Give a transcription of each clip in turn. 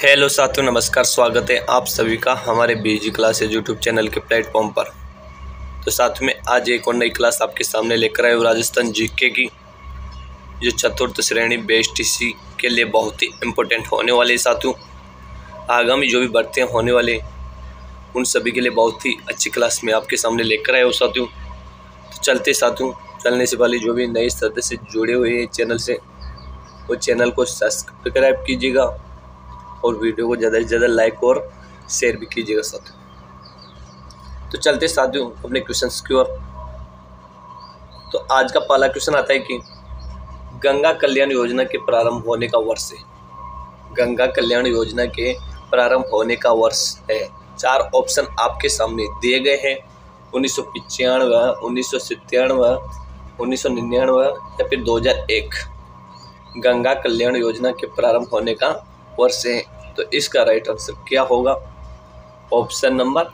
Hello साथियों, नमस्कार। स्वागत है आप सभी का हमारे बीजी क्लासेज यूट्यूब चैनल के प्लेटफॉर्म पर। तो साथ में आज एक और नई क्लास आपके सामने लेकर आए हूँ राजस्थान जीके की, जो चतुर्थ श्रेणी BSTC के लिए बहुत ही इम्पोर्टेंट होने वाले साथियों। आगामी जो भी भर्तियाँ होने वाले उन सभी के लिए बहुत ही अच्छी क्लास में आपके सामने लेकर आए हो साथियों। तो चलते साथियों, चलने से पहले जो भी नए सदस्य जुड़े हुए हैं चैनल से, वो चैनल को सब्सक्राइब कीजिएगा और वीडियो को ज़्यादा से ज़्यादा लाइक और शेयर भी कीजिएगा साथियों। तो चलते साथियों अपने क्वेश्चंस की ओर। तो आज का पहला क्वेश्चन आता है कि गंगा कल्याण योजना के प्रारंभ होने का वर्ष है। गंगा कल्याण योजना के प्रारंभ होने का वर्ष है। 4 ऑप्शन आपके सामने दिए गए हैं: 1995, 1997, 1999 या फिर 2001। गंगा कल्याण योजना के प्रारंभ होने का वर्ष है, तो इसका राइट आंसर क्या होगा? ऑप्शन नंबर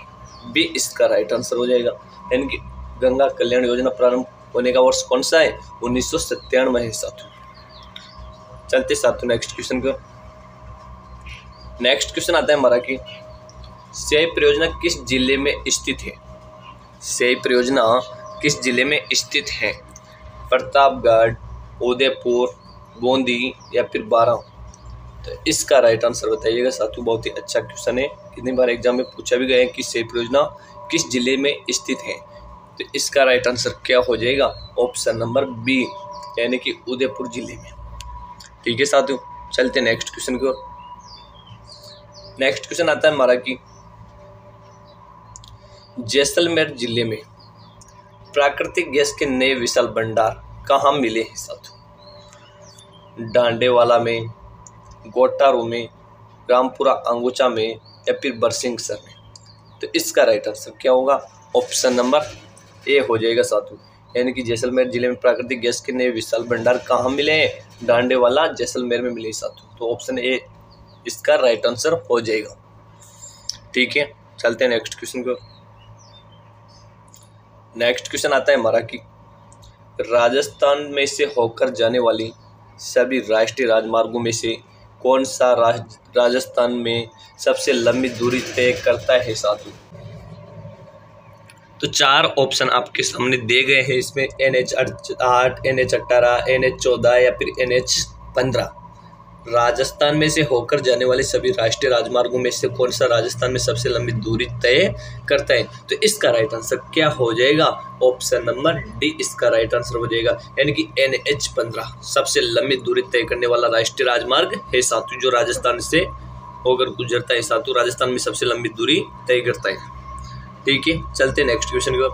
बी इसका राइट आंसर हो जाएगा। यानी कि गंगा कल्याण योजना प्रारंभ होने का वर्ष कौन सा है? 1997 है साथियों। चलते साथियों नेक्स्ट क्वेश्चन को। नेक्स्ट क्वेश्चन आता है हमारा कि सेई परियोजना किस जिले में स्थित है? सेई परियोजना किस जिले में स्थित है? प्रतापगढ़, उदयपुर, बूंदी या फिर बारां? तो इसका राइट आंसर बताइएगा साथियों। बहुत ही अच्छा क्वेश्चन है, कितनी बार एग्जाम में पूछा भी गया है कि सेई परियोजना किस जिले में स्थित है। तो इसका राइट आंसर क्या हो जाएगा? ऑप्शन नंबर बी, यानी कि उदयपुर जिले में। ठीक है साथियों, चलते नेक्स्ट क्वेश्चन की ओर। नेक्स्ट क्वेश्चन आता है हमारा कि जैसलमेर जिले में प्राकृतिक गैस के नए विशाल भंडार कहाँ मिले हैं साथियों? डांडेवाला में, गोटारू में, रामपुरा अंगुचा में या फिर बरसिंहसर में? तो इसका राइट आंसर क्या होगा? ऑप्शन नंबर ए हो जाएगा साथियों। यानी कि जैसलमेर जिले में प्राकृतिक गैस के नए विशाल भंडार कहाँ मिले हैं? डांडेवाला, जैसलमेर में मिले साथियों। तो ऑप्शन ए इसका राइट आंसर हो जाएगा। ठीक है, चलते हैं नेक्स्ट क्वेश्चन को। नेक्स्ट क्वेश्चन आता है हमारा कि राजस्थान में से होकर जाने वाली सभी राष्ट्रीय राजमार्गों में से कौन सा राजस्थान में सबसे लंबी दूरी तय करता है साथियों? तो 4 ऑप्शन आपके सामने दिए गए हैं। इसमें NH8, NH18, NH14 या फिर NH15। राजस्थान में से होकर जाने वाले सभी राष्ट्रीय राजमार्गों में से कौन सा राजस्थान में सबसे लंबी दूरी तय करता है? तो इसका राइट आंसर क्या हो जाएगा? ऑप्शन नंबर डी इसका राइट आंसर हो जाएगा। यानी कि NH15 सबसे लंबी दूरी तय करने वाला राष्ट्रीय राजमार्ग है साथियों, जो राजस्थान से होकर गुजरता है साथियों। राजस्थान में सबसे लंबी दूरी तय करता है। ठीक है, चलते नेक्स्ट क्वेश्चन को।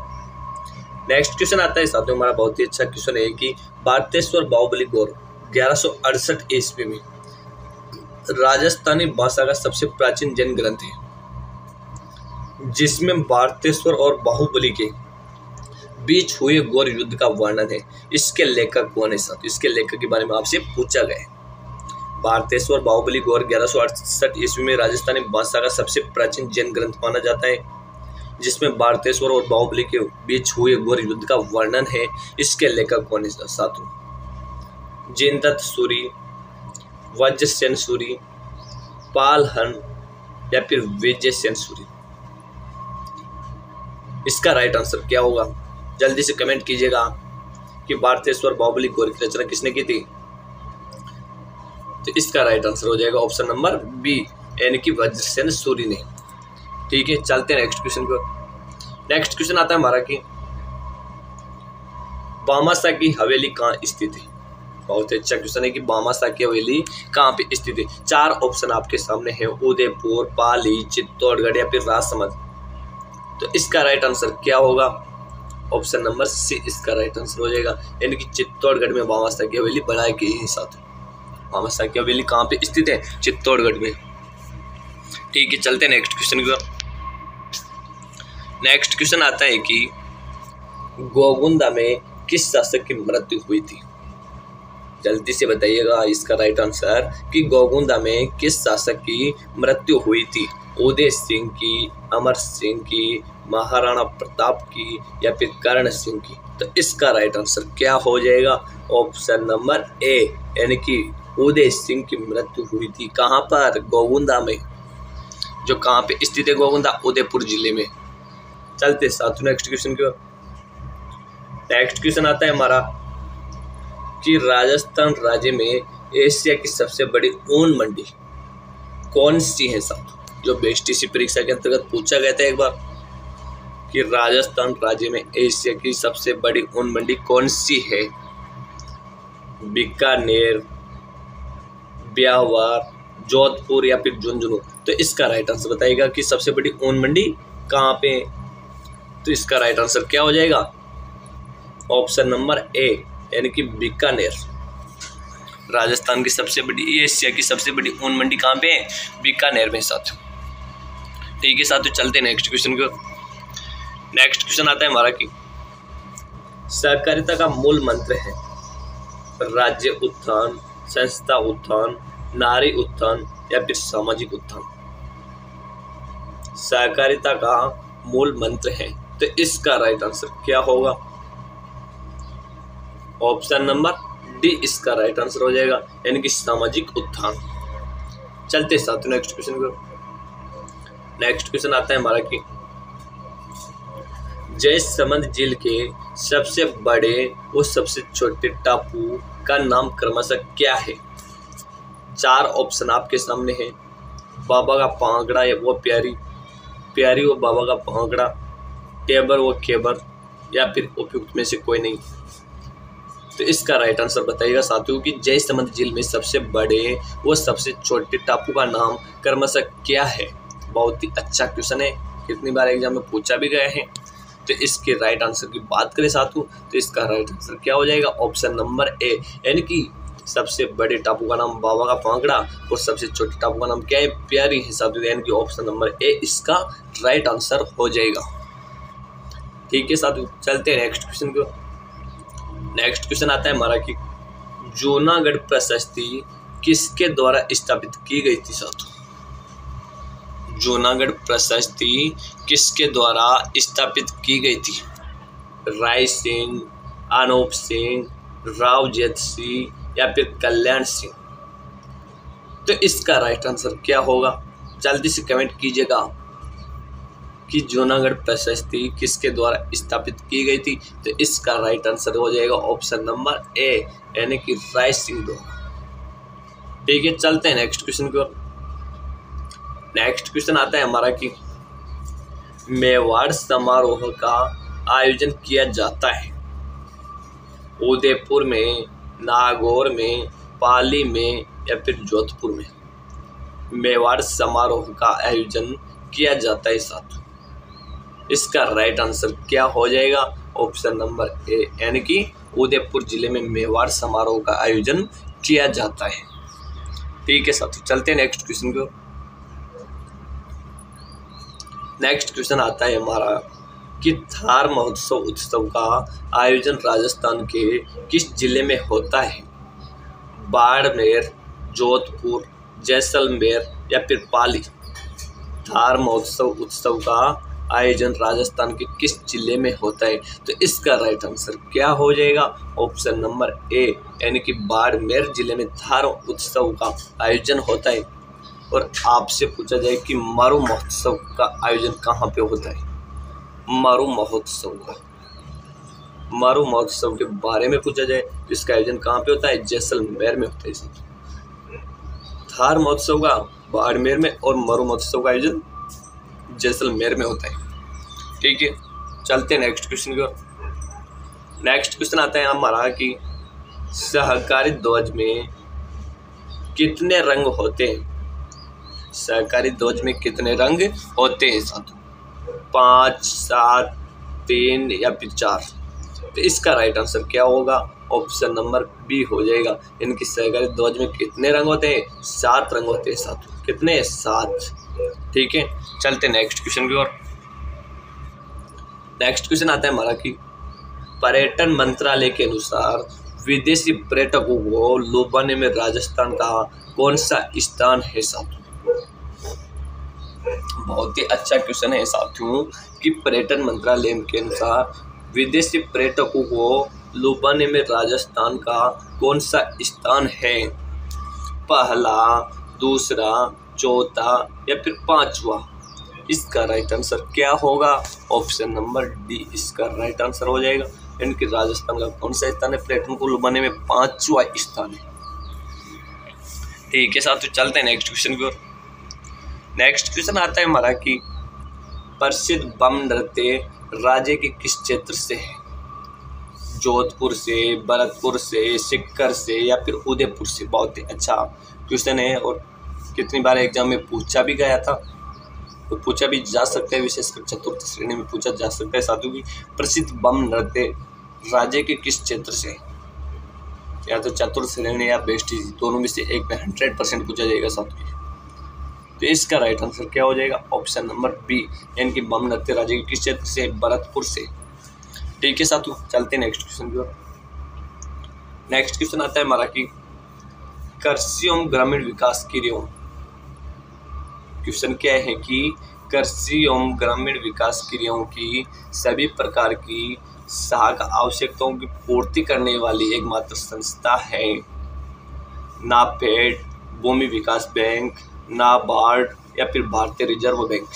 नेक्स्ट क्वेश्चन आता है साथियों हमारा बहुत ही अच्छा क्वेश्चन है कि भारतेश्वर बाहुबली गौर 1168 ईस्वी में राजस्थानी भाषा का सबसे प्राचीन जैन ग्रंथ है, जिसमें भारतेश्वर और बाहुबली के बीच हुए घोर युद्ध का वर्णन है। इसके लेखक कौन है साथियों? इसके लेखक के बारे में आपसे पूछा गया है। भारतेश्वर बाहुबली गौर 1168 ईस्वी में राजस्थानी भाषा का सबसे प्राचीन जैन ग्रंथ माना जाता है, जिसमें भारतेश्वर और बाहुबली के बीच हुए घोर युद्ध का वर्णन है। इसके लेखक कौन है साथियों? जिनदत्त सूरी, वज्रसेन सूरी, पालहन या फिर विजयसेन सूरी? इसका राइट आंसर क्या होगा? जल्दी से कमेंट कीजिएगा कि भारतेश्वर बाहुबली गौर की रचना किसने की थी? तो इसका राइट आंसर हो जाएगा ऑप्शन नंबर बी, यानी कि वज्रसेन सूरी ने। ठीक है, चलते हैं नेक्स्ट क्वेश्चन को। नेक्स्ट क्वेश्चन आता है हमारा कि भामाशाह की हवेली कहाँ स्थित है? बहुत अच्छा क्वेश्चन है कि भामाशाह की हवेली कहाँ पे स्थित है। 4 ऑप्शन आपके सामने है: उदयपुर, पाली, चित्तौड़गढ़ या फिर राजसमंद। तो इसका राइट आंसर क्या होगा? ऑप्शन नंबर सी इसका राइट आंसर हो जाएगा। यानी कि चित्तौड़गढ़ में भामाशाह की हवेली बनाई गई है साथियों। भामाशाह की हवेली कहाँ पे स्थित है? चित्तौड़गढ़ में। ठीक है, चलते हैं नेक्स्ट क्वेश्चन को। नेक्स्ट क्वेश्चन आता है कि गोगुंदा में किस शासक की मृत्यु हुई थी? जल्दी से बताइएगा इसका राइट आंसर कि गोगुंदा में किस शासक की मृत्यु हुई थी? उदय सिंह की, अमर सिंह की, महाराणा प्रताप की या फिर कर्ण सिंह की? तो इसका राइट आंसर क्या हो जाएगा? ऑप्शन नंबर ए, यानी कि उदय सिंह की मृत्यु हुई थी। कहाँ पर? गोविंदा में। जो कहाँ पे स्थित है? गोविंदा, उदयपुर जिले में। चलते साथ नेक्स्ट क्वेश्चन की ओर। नेक्स्ट क्वेश्चन आता है हमारा कि राजस्थान राज्य में एशिया की सबसे बड़ी ऊन मंडी कौन सी है साहब? जो बीएसटीसी परीक्षा के अंतर्गत पूछा गया था एक बार कि राजस्थान राज्य में एशिया की सबसे बड़ी ऊन मंडी कौन सी है? बीकानेर, ब्यावर, जोधपुर या फिर झुंझुनू? तो इसका राइट आंसर बताइएगा कि सबसे बड़ी ऊन मंडी कहाँ पे है। तो इसका राइट आंसर क्या हो जाएगा? ऑप्शन नंबर ए यानी कि बीकानेर। राजस्थान की सबसे बड़ी, एशिया की सबसे बड़ी ऊन मंडी कहाँ पे है? बीकानेर में साथियों। ठीक है साथियों, चलते नेक्स्ट क्वेश्चन की ओर। नेक्स्ट क्वेश्चन आता है हमारा कि सहकारिता का मूल मंत्र है राज्य उत्थान, संस्था उत्थान, नारी उत्थान या फिर सामाजिक उत्थान? सहकारिता का मूल मंत्र है, तो इसका राइट आंसर क्या होगा? ऑप्शन नंबर डी इसका राइट आंसर हो जाएगा, यानी कि सामाजिक उत्थान। चलते साथ नेक्स्ट क्वेश्चन को। नेक्स्ट क्वेश्चन आता है हमारा कि जयसमंद झील के सबसे बड़े और सबसे छोटे टापू का नाम क्रमशः क्या है? 4 ऑप्शन आपके सामने है। बाबा का पांगड़ा वो प्यारी, प्यारी वो बाबा का पांगड़ा, टेबर वो केबर या फिर उपयुक्त में से कोई नहीं? तो इसका राइट आंसर बताइएगा साथियों कि जयसमंद झील में सबसे बड़े वो सबसे छोटे टापू का नाम क्रमशः क्या है? बहुत ही अच्छा क्वेश्चन है, कितनी बार एग्जाम में पूछा भी गया है। तो इसके राइट आंसर की बात करें साथियों तो इसका राइट आंसर क्या हो जाएगा? ऑप्शन नंबर ए, यानी कि सबसे बड़े टापू का नाम बाबा का पांगड़ा और सबसे छोटे टापू का नाम क्या है? प्यारी है साथियों, यानी कि ऑप्शन नंबर ए इसका राइट आंसर हो जाएगा। ठीक है साथियों, चलते हैं नेक्स्ट क्वेश्चन को। नेक्स्ट क्वेश्चन आता है हमारा कि जूनागढ़ प्रशस्ति किसके द्वारा स्थापित की गई थी साथियों? जूनागढ़ प्रशस्ति किसके द्वारा स्थापित की गई थी? राय सिंह, अनूप सिंह, राव जेठ सिंह या फिर कल्याण सिंह? तो इसका राइट आंसर क्या होगा? जल्दी से कमेंट कीजिएगा कि जूनागढ़ प्रशस्ति किसके द्वारा स्थापित की गई थी। तो इसका राइट आंसर हो जाएगा ऑप्शन नंबर ए, यानी कि राय सिंह द्वारा। ठीक है, चलते हैं नेक्स्ट क्वेश्चन की ओर। नेक्स्ट क्वेश्चन आता है हमारा कि मेवाड़ समारोह का आयोजन किया जाता है उदयपुर में, नागौर में, पाली में या फिर जोधपुर में? मेवाड़ समारोह का आयोजन किया जाता है साथियों, इसका राइट आंसर क्या हो जाएगा? ऑप्शन नंबर ए, यानी कि उदयपुर जिले में मेवाड़ समारोह का आयोजन किया जाता है। ठीक है साथियों, चलते हैं नेक्स्ट क्वेश्चन को। नेक्स्ट क्वेश्चन आता है हमारा कि थार महोत्सव उत्सव का आयोजन राजस्थान के किस जिले में होता है? बाड़मेर, जोधपुर, जैसलमेर या फिर पाली? थार महोत्सव उत्सव का आयोजन राजस्थान के किस जिले में होता है? तो इसका राइट आंसर क्या हो जाएगा? ऑप्शन नंबर ए, यानी कि बाड़मेर जिले में थार उत्सव का आयोजन होता है। और आपसे पूछा जाए कि मारू महोत्सव का आयोजन कहाँ पे होता है? मारू महोत्सव के बारे में पूछा जाए तो इसका आयोजन कहाँ पे होता है? जैसलमेर में होता है। थार महोत्सव का बाड़मेर में और मारू महोत्सव का आयोजन जैसलमेर में होता है। ठीक है, चलते हैं नेक्स्ट क्वेश्चन की ओर। नेक्स्ट क्वेश्चन आता है हमारा कि सहकारी ध्वज में कितने रंग होते हैं? सहकारी ध्वज में कितने रंग होते हैं साथियों? 5, 7, 3 या फिर 4? तो इसका राइट आंसर क्या होगा? ऑप्शन नंबर बी हो जाएगा, इनकी सहकारी ध्वज में कितने रंग होते हैं? 7 रंग होते हैं साथियों। कितने? 7। ठीक है, चलते नेक्स्ट क्वेश्चन की ओर। नेक्स्ट क्वेश्चन आता है हमारा कि पर्यटन मंत्रालय के अनुसार विदेशी पर्यटकों को लुभाने में राजस्थान का कौन सा स्थान है साथियों? बहुत ही अच्छा क्वेश्चन है साथियों कि पर्यटन मंत्रालय के अनुसार विदेशी पर्यटकों को लुभाने में राजस्थान का कौन सा स्थान है? पहला, दूसरा, चौथा या फिर पांचवा। इसका राइट आंसर क्या होगा? ऑप्शन नंबर डी इसका राइट आंसर हो जाएगा। यानी कि राजस्थान का कौन सा स्थान है प्लेटन को लुभाने में? पांचवा स्थान है। ठीक है साथियों, चलते हैं नेक्स्ट क्वेश्चन की ओर। नेक्स्ट क्वेश्चन आता है हमारा कि प्रसिद्ध बम नृत्य राज्य के किस क्षेत्र से है? जोधपुर से, भरतपुर से, सीकर से या फिर उदयपुर से। बहुत ही अच्छा क्वेश्चन है और कितनी बार एग्जाम में पूछा भी गया था, तो पूछा भी जा सकता है, विशेषकर चतुर्थ श्रेणी में पूछा जा सकता है साथियों की प्रसिद्ध बम नृत्य राज्य के किस क्षेत्र से? या तो चतुर्थ श्रेणी या बेस्ट, दोनों में से एक में 100% पूछा जाएगा साथियों। तो इसका राइट आंसर क्या हो जाएगा? ऑप्शन नंबर बी, यानी कि बम नृत्य राज्य के किस क्षेत्र से? भरतपुर से। ठीक है साथियों, चलते हैं नेक्स्ट क्वेश्चन की ओर। नेक्स्ट क्वेश्चन आता है हमारा कि कृषि एवं ग्रामीण विकास की क्वेश्चन क्या है कि कृषि एवं ग्रामीण विकास क्रियाओं की सभी प्रकार की सहायक आवश्यकताओं की पूर्ति करने वाली एकमात्र संस्था है नाफेड, भूमि विकास बैंक, नाबार्ड या फिर भारतीय रिजर्व बैंक।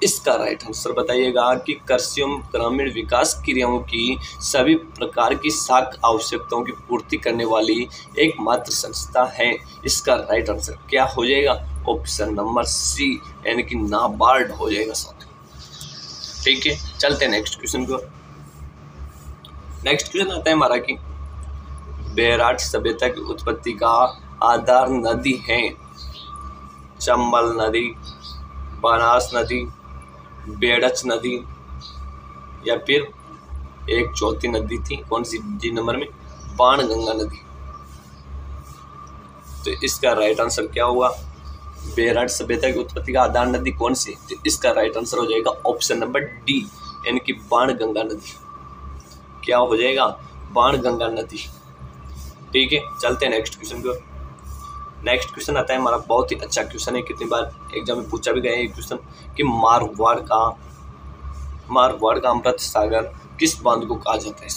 इसका राइट आंसर बताइएगा कि कृषि एवं ग्रामीण विकास क्रियाओं की सभी प्रकार की सहायक आवश्यकताओं की पूर्ति करने वाली एकमात्र संस्था है। इसका राइट आंसर क्या हो जाएगा? ऑप्शन नंबर सी, यानी कि नाबार्ड हो जाएगा साथियों। ठीक है, चलते हैं नेक्स्ट क्वेश्चन को। नेक्स्ट क्वेश्चन आता है हमारा कि बैराट सभ्यता की उत्पत्ति का आधार नदी है चंबल नदी, बनास नदी, बेड़च नदी या फिर एक चौथी नदी थी, कौन सी जी नंबर में? बाणगंगा नदी। तो इसका राइट आंसर क्या होगा? बैराट सभ्यता की उत्पत्ति का आधार नदी कौन सी? तो इसका राइट आंसर हो जाएगा ऑप्शन नंबर डी, यानी कि बाणगंगा नदी। क्या हो जाएगा? बाणगंगा नदी। ठीक है, चलते हैं नेक्स्ट क्वेश्चन को। नेक्स्ट क्वेश्चन आता है हमारा, बहुत ही अच्छा क्वेश्चन है, कितनी बार एग्जाम में पूछा भी गया है ये क्वेश्चन कि मारवाड़ का अमृत सागर किस बांध को कहा जाता है?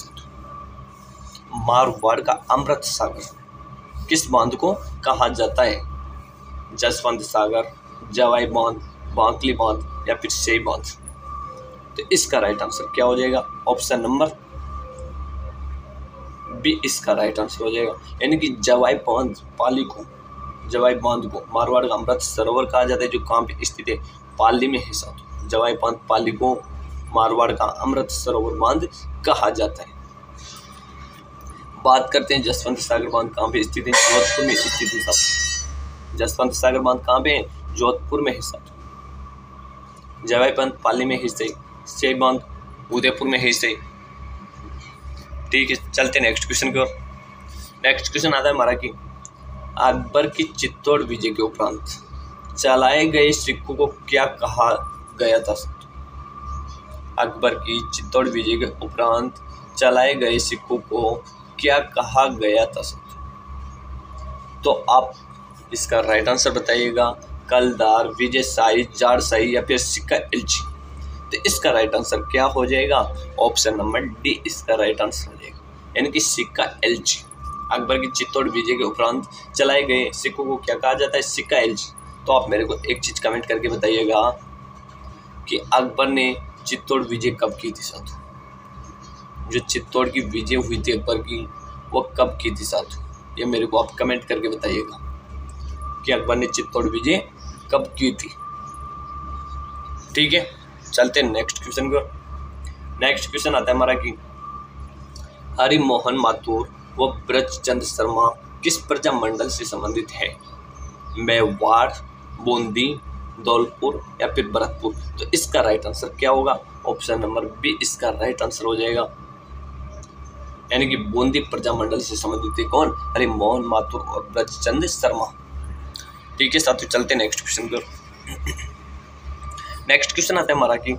मारवाड़ का अमृत सागर किस बांध को कहा जाता है? जसवंत सागर, जवाई बांध, बांकली बांध या फिर शेई बांध। तो इसका राइट आंसर क्या हो जाएगा? ऑप्शन नंबर बी इसका राइट आंसर हो जाएगा, यानी कि जवाई बांध को मारवाड़ का अमृत सरोवर कहा जाता है, जो कहाँ पे स्थित है? पाली में है साथियों। जवाई बांध पाली को मारवाड़ का अमृत सरोवर बांध कहा जाता है। बात करते हैं जसवंत सागर बांध कहाँ पे स्थित है? जोधपुर में स्थित है साथियों। जसवंत सागर बांध कहाँ पे है? जोधपुर में है साथियों। जवाई बांध पाली में है, शेई बांध उदयपुर में है। ठीक है, चलते नेक्स्ट क्वेश्चन की ओर। नेक्स्ट क्वेश्चन आता है हमारा कि अकबर की चित्तौड़ विजय के उपरांत चलाए गए सिक्कों को क्या कहा गया था? अकबर की चित्तौड़ विजय के उपरांत चलाए गए सिक्कों को क्या कहा गया था? तो आप इसका राइट आंसर बताइएगा। कलदार, विजयशाही, जाड़शाही या फिर सिक्का एलची। तो इसका राइट आंसर क्या हो जाएगा? ऑप्शन नंबर डी इसका राइट आंसर हो जाएगा, यानी कि सिक्का एलची। अकबर की चित्तौड़ विजय के उपरांत चलाए गए सिक्कों को क्या कहा जाता है? सिक्का एलची। तो आप मेरे को एक चीज कमेंट करके बताइएगा कि अकबर ने चित्तौड़ विजय कब की थी साथियों? जो चित्तौड़ की विजय हुई थी अकबर की, वो कब की थी साथियों? ये मेरे को आप कमेंट करके बताइएगा कि अकबर ने चित्तौड़ विजय कब की थी। ठीक है, चलते हैं नेक्स्ट क्वेश्चन को। नेक्स्ट क्वेश्चन आता है हमारा कि हरिमोहन माथुर व ब्रजचंद शर्मा किस प्रजा मंडल से संबंधित है? मेवाड़, बूंदी, धौलपुर या फिर भरतपुर। तो इसका राइट आंसर क्या होगा? ऑप्शन नंबर बी इसका राइट आंसर हो जाएगा, यानी कि बूंदी प्रजा मंडल से संबंधित है कौन? हरिमोहन माथुर और ब्रजचंद शर्मा। ठीक है साथियों, चलते नेक्स्ट क्वेश्चन को। नेक्स्ट क्वेश्चन आता है हमारा कि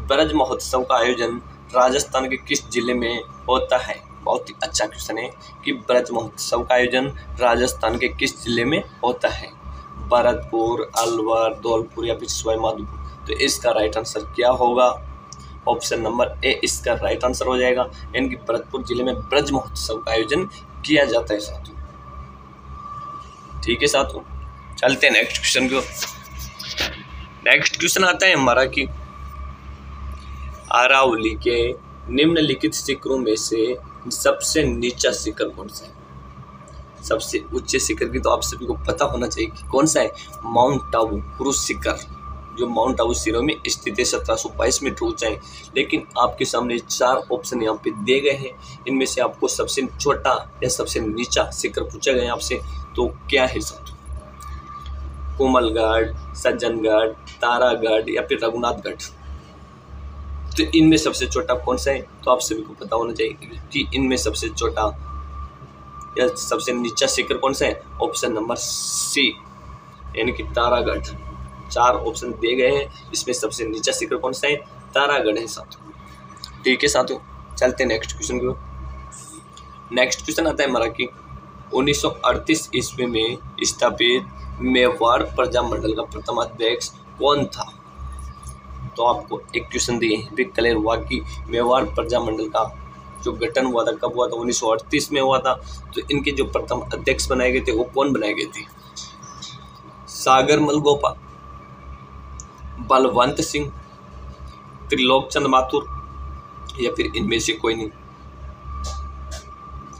ब्रज महोत्सव का आयोजन राजस्थान के किस जिले में होता है? बहुत ही अच्छा क्वेश्चन है कि ब्रज महोत्सव का आयोजन राजस्थान के किस जिले में होता है? भरतपुर, अलवर, धौलपुर या फिर सवाई माधोपुर। तो इसका राइट आंसर क्या होगा? ऑप्शन नंबर ए इसका राइट आंसर हो जाएगा, यानी कि भरतपुर जिले में ब्रज महोत्सव का आयोजन किया जाता है साथियों। ठीक है साथियों, चलते हैं नेक्स्ट क्वेश्चन की ओर। नेक्स्ट क्वेश्चन आता है हमारा कि अरावली के निम्नलिखित शिखरों में से सबसे नीचा शिखर कौन सा है? सबसे उच्च शिखर की तो आप सभी को पता होना चाहिए कि कौन सा है, माउंट आबू क्रूज शिखर, जो माउंट आबू सिरों में स्थित है, 1722 मीटर ऊंचा है। लेकिन आपके सामने 4 ऑप्शन यहाँ पे दिए गए हैं, इनमें से आपको सबसे छोटा या सबसे नीचा शिखर पूछा गया है आपसे, तो क्या है साथियों? कोमलगढ़, सज्जनगढ़, तारागढ़ या फिर रघुनाथगढ़। तो इनमें सबसे छोटा कौन सा है? तो आप सभी को पता होना चाहिए कि इनमें सबसे छोटा या सबसे नीचा शिखर कौन सा है? ऑप्शन नंबर सी, यानी कि तारागढ़। 4 ऑप्शन दिए गए हैं, इसमें सबसे नीचा शिखर कौन सा है? तारागढ़ है साथियों। ठीक है साथियों, चलते हैं नेक्स्ट क्वेश्चन की ओर। नेक्स्ट क्वेश्चन आता है हमारा कि 1938 ईस्वी में स्थापित मेवाड़ प्रजामंडल का प्रथम अध्यक्ष कौन था? तो आपको एक क्वेश्चन दिए हैं, भी क्लियर हुआ कि मेवाड़ प्रजामंडल का जो गठन हुआ था कब हुआ था? 1938 में हुआ था। तो इनके जो प्रथम अध्यक्ष बनाए गए थे वो कौन बनाए गए थे? सागर मलगोपा, बलवंत सिंह, त्रिलोकचंद माथुर या फिर इनमें से कोई नहीं।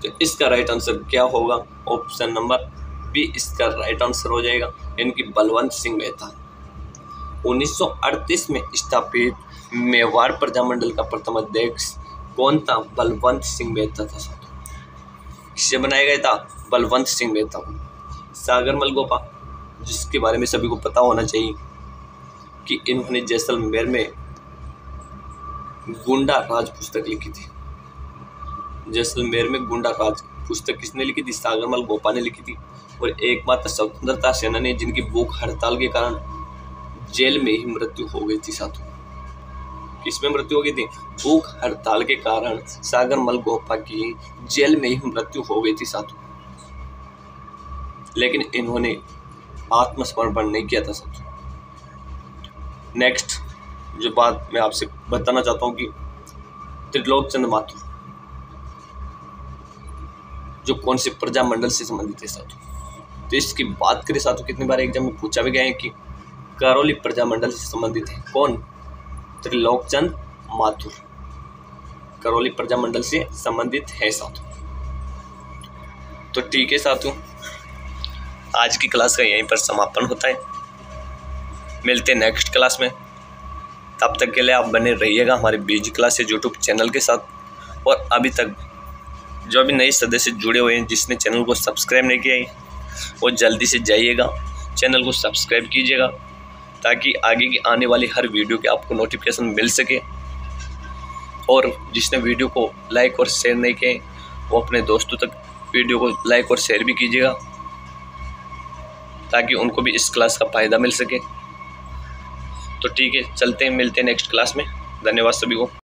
तो इसका राइट आंसर क्या होगा? ऑप्शन नंबर बी इसका राइट आंसर हो जाएगा, यानी कि बलवंत सिंह मेहता। 1938 में स्थापित मेवाड़ प्रजामंडल का प्रथम अध्यक्ष कौन था? बलवंत सिंह मेहता था साथियों। किससे बनाया गया था? बलवंत सिंह मेहता। सागर मलगोपा, जिसके बारे में सभी को पता होना चाहिए कि इन्होंने जैसलमेर में गुंडा राज पुस्तक लिखी थी। जैसलमेर में गुंडा राज पुस्तक किसने लिखी थी? सागर मलगोपा ने लिखी थी। और एकमात्र स्वतंत्रता सेनानी जिनकी भूख हड़ताल के कारण जेल में ही मृत्यु हो गई थी साथियों। किसमें मृत्यु हो गई थी? भूख हड़ताल के कारण सागर मलगोपा की जेल में ही मृत्यु हो गई थी साथियों। लेकिन इन्होंने आत्मसमर्पण नहीं किया था साथियों। नेक्स्ट जो बात मैं आपसे बताना चाहता हूँ कि त्रिलोकचंद माथुर जो कौन से प्रजामंडल से संबंधित है साथियों? तो इसकी बात करें साथियों, कितनी बार एग्जाम में पूछा भी गया है कि करौली प्रजामंडल से संबंधित है कौन? त्रिलोकचंद माथुर करौली प्रजामंडल से संबंधित है साथियों। तो ठीक है साथियों, आज की क्लास का यहीं पर समापन होता है। मिलते हैं नेक्स्ट क्लास में, तब तक के लिए आप बने रहिएगा हमारे बीजी क्लासेज यूट्यूब चैनल के साथ। और अभी तक जो भी नए सदस्य जुड़े हुए हैं, जिसने चैनल को सब्सक्राइब नहीं किया है, वो जल्दी से जाइएगा चैनल को सब्सक्राइब कीजिएगा, ताकि आगे की आने वाली हर वीडियो के आपको नोटिफिकेशन मिल सके। और जिसने वीडियो को लाइक और शेयर नहीं किए, वो अपने दोस्तों तक वीडियो को लाइक और शेयर भी कीजिएगा, ताकि उनको भी इस क्लास का फ़ायदा मिल सके। तो ठीक है, चलते हैं, मिलते हैं नेक्स्ट क्लास में। धन्यवाद सभी को।